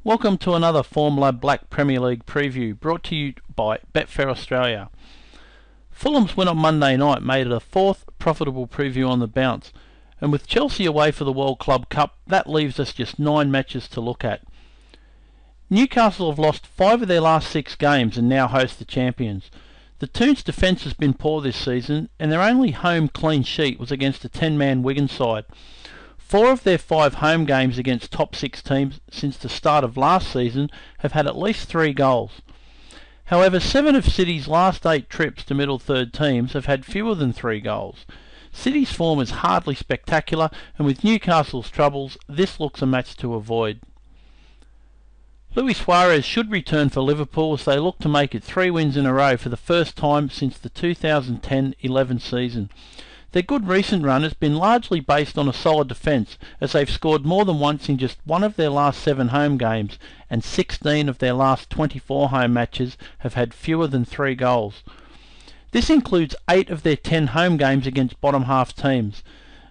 Welcome to another Formula Black Premier League preview brought to you by Betfair Australia. Fulham's win on Monday night made it a fourth profitable preview on the bounce, and with Chelsea away for the World Club Cup, that leaves us just 9 matches to look at. Newcastle have lost 5 of their last 6 games and now host the champions. The Toons' defence has been poor this season, and their only home clean sheet was against a 10-man Wigan side. 4 of their 5 home games against top 6 teams since the start of last season have had at least 3 goals. However, 7 of City's last 8 trips to middle third teams have had fewer than 3 goals. City's form is hardly spectacular, and with Newcastle's troubles, this looks a match to avoid. Luis Suarez should return for Liverpool as they look to make it 3 wins in a row for the first time since the 2010-11 season. Their good recent run has been largely based on a solid defence, as they've scored more than once in just 1 of their last 7 home games, and 16 of their last 24 home matches have had fewer than 3 goals. This includes 8 of their 10 home games against bottom half teams.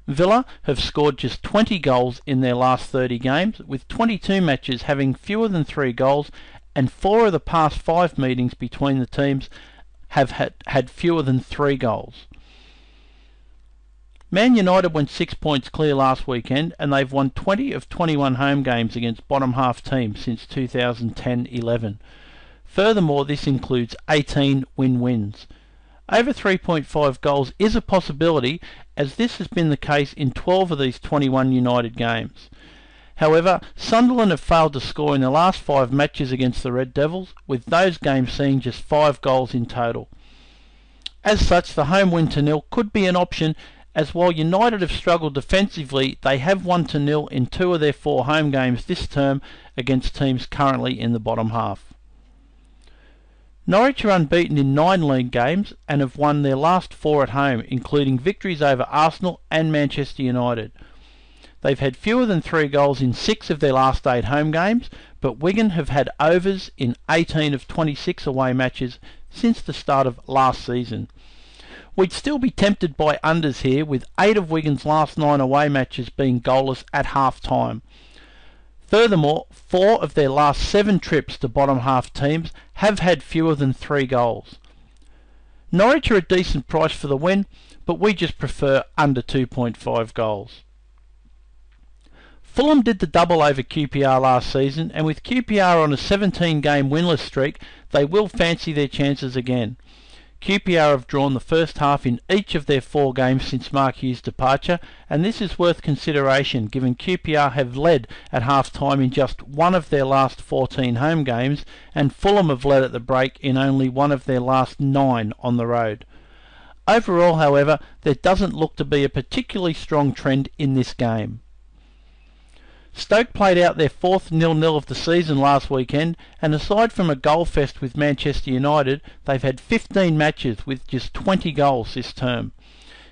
Villa have scored just 20 goals in their last 30 games, with 22 matches having fewer than 3 goals, and 4 of the past 5 meetings between the teams have had fewer than 3 goals. Man United went 6 points clear last weekend, and they've won 20 of 21 home games against bottom half teams since 2010-11. Furthermore, this includes 18 win-wins. Over 3.5 goals is a possibility, as this has been the case in 12 of these 21 United games. However, Sunderland have failed to score in the last 5 matches against the Red Devils, with those games seeing just 5 goals in total. As such, the home win to nil could be an option, as while United have struggled defensively, they have won to nil in 2 of their 4 home games this term against teams currently in the bottom half. Norwich are unbeaten in 9 league games and have won their last 4 at home, including victories over Arsenal and Manchester United. They've had fewer than 3 goals in 6 of their last 8 home games, but Wigan have had overs in 18 of 26 away matches since the start of last season. We'd still be tempted by unders here, with 8 of Wigan's last 9 away matches being goalless at half-time. Furthermore, 4 of their last 7 trips to bottom half teams have had fewer than 3 goals. Norwich are a decent price for the win, but we just prefer under 2.5 goals. Fulham did the double over QPR last season, and with QPR on a 17-game winless streak, they will fancy their chances again. QPR have drawn the first half in each of their 4 games since Mark Hughes' departure, and this is worth consideration given QPR have led at half-time in just 1 of their last 14 home games, and Fulham have led at the break in only 1 of their last 9 on the road. Overall, however, there doesn't look to be a particularly strong trend in this game. Stoke played out their 4th 0-0 of the season last weekend, and aside from a goal fest with Manchester United, they've had 15 matches with just 20 goals this term.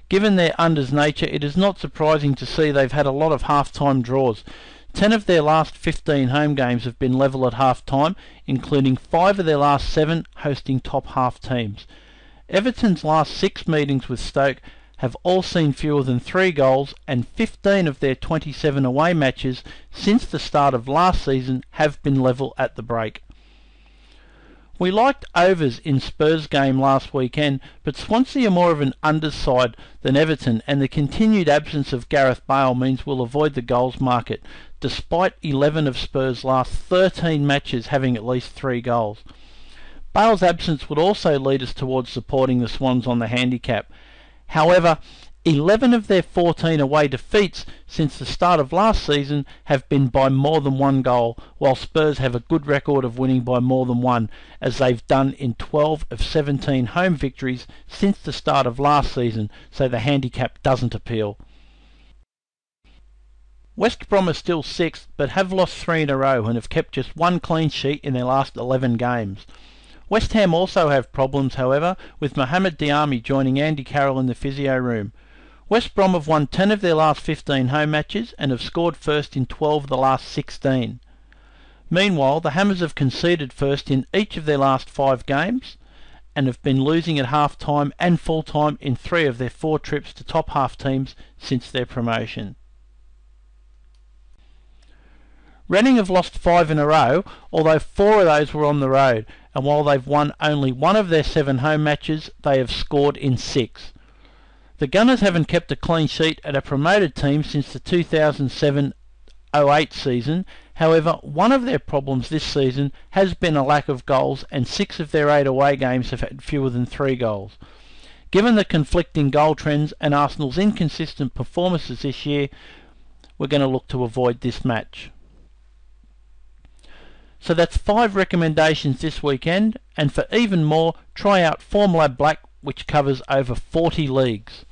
Given their unders nature, it is not surprising to see they've had a lot of half-time draws. 10 of their last 15 home games have been level at half-time, including 5 of their last 7 hosting top half teams. Everton's last 6 meetings with Stoke have all seen fewer than 3 goals, and 15 of their 27 away matches since the start of last season have been level at the break. We liked overs in Spurs' game last weekend, but Swansea are more of an underside than Everton, and the continued absence of Gareth Bale means we'll avoid the goals market, despite 11 of Spurs' last 13 matches having at least 3 goals. Bale's absence would also lead us towards supporting the Swans on the handicap. However, 11 of their 14 away defeats since the start of last season have been by more than 1 goal, while Spurs have a good record of winning by more than 1, as they've done in 12 of 17 home victories since the start of last season, so the handicap doesn't appeal. West Brom are still 6th, but have lost 3 in a row and have kept just 1 clean sheet in their last 11 games. West Ham also have problems, however, with Mohamed Diarmi joining Andy Carroll in the physio room. West Brom have won 10 of their last 15 home matches and have scored first in 12 of the last 16. Meanwhile, the Hammers have conceded first in each of their last 5 games and have been losing at half-time and full-time in 3 of their 4 trips to top half teams since their promotion. Reading have lost 5 in a row, although 4 of those were on the road, and while they've won only 1 of their 7 home matches, they have scored in 6. The Gunners haven't kept a clean sheet at a promoted team since the 2007-08 season. However, one of their problems this season has been a lack of goals, and 6 of their 8 away games have had fewer than 3 goals. Given the conflicting goal trends and Arsenal's inconsistent performances this year, we're going to look to avoid this match. So that's 5 recommendations this weekend, and for even more, try out Formula Black, which covers over 40 leagues.